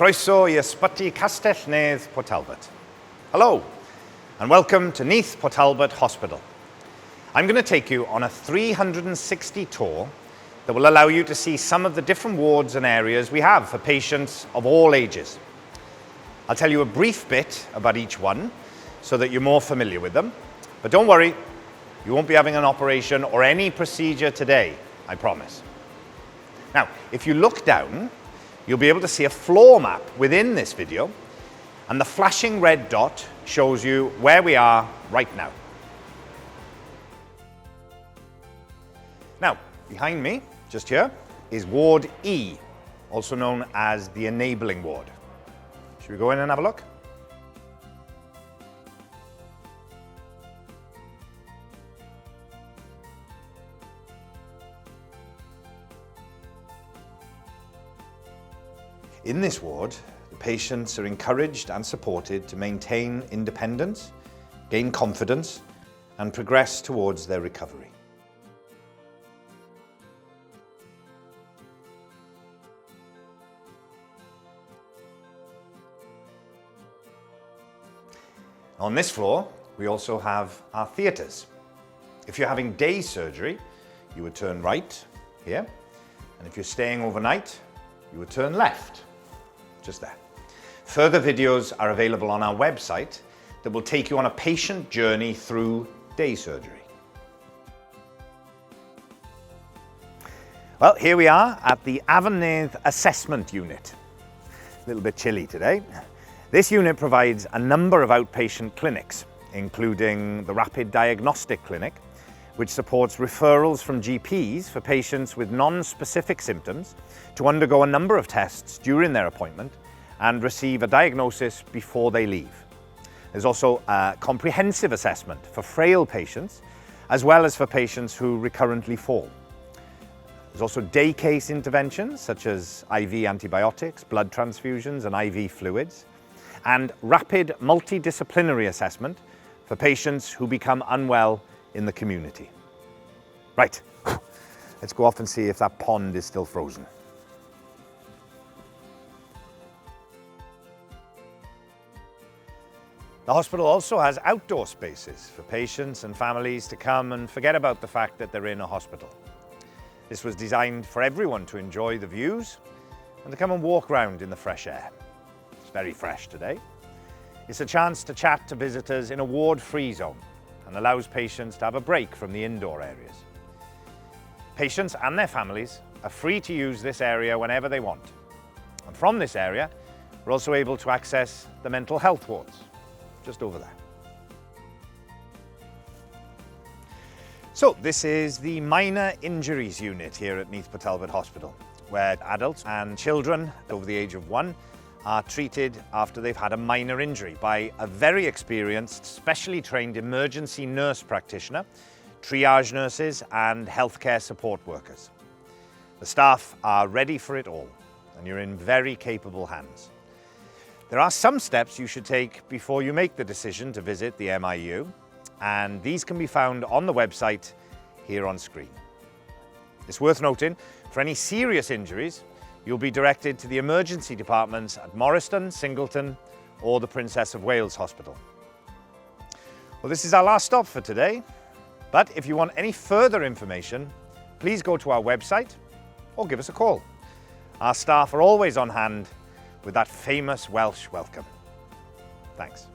Croeso, Ysbyty Castell-nedd Port Talbot. Hello, and welcome to Neath Port Talbot Hospital. I'm going to take you on a 360 tour that will allow you to see some of the different wards and areas we have for patients of all ages. I'll tell you a brief bit about each one so that you're more familiar with them. But don't worry, you won't be having an operation or any procedure today, I promise. Now, if you look down, you'll be able to see a floor map within this video, and the flashing red dot shows you where we are right now. Now, behind me, just here, is Ward E, also known as the enabling ward. Should we go in and have a look? In this ward, the patients are encouraged and supported to maintain independence, gain confidence, and progress towards their recovery. On this floor, we also have our theatres. If you're having day surgery, you would turn right here, and if you're staying overnight, you would turn left. Just there. Further videos are available on our website that will take you on a patient journey through day surgery. Well, here we are at the adrannau assessment unit. A little bit chilly today. This unit provides a number of outpatient clinics, including the Rapid Diagnostic Clinic, which supports referrals from GPs for patients with non-specific symptoms to undergo a number of tests during their appointment and receive a diagnosis before they leave. There's also a comprehensive assessment for frail patients, as well as for patients who recurrently fall. There's also day case interventions, such as IV antibiotics, blood transfusions, and IV fluids, and rapid multidisciplinary assessment for patients who become unwell in the community. Right, let's go off and see if that pond is still frozen. The hospital also has outdoor spaces for patients and families to come and forget about the fact that they're in a hospital. This was designed for everyone to enjoy the views and to come and walk around in the fresh air. It's very fresh today. It's a chance to chat to visitors in a ward-free zone and allows patients to have a break from the indoor areas. Patients and their families are free to use this area whenever they want. And from this area, we're also able to access the mental health wards, just over there. So this is the minor injuries unit here at Neath Port Talbot Hospital, where adults and children over the age of 1 are treated after they've had a minor injury by a very experienced, specially trained emergency nurse practitioner, triage nurses, and healthcare support workers. The staff are ready for it all, and you're in very capable hands. There are some steps you should take before you make the decision to visit the MIU, and these can be found on the website here on screen. It's worth noting, for any serious injuries, you'll be directed to the emergency departments at Morriston, Singleton, or the Princess of Wales Hospital. Well, this is our last stop for today, but if you want any further information, please go to our website or give us a call. Our staff are always on hand with that famous Welsh welcome. Thanks.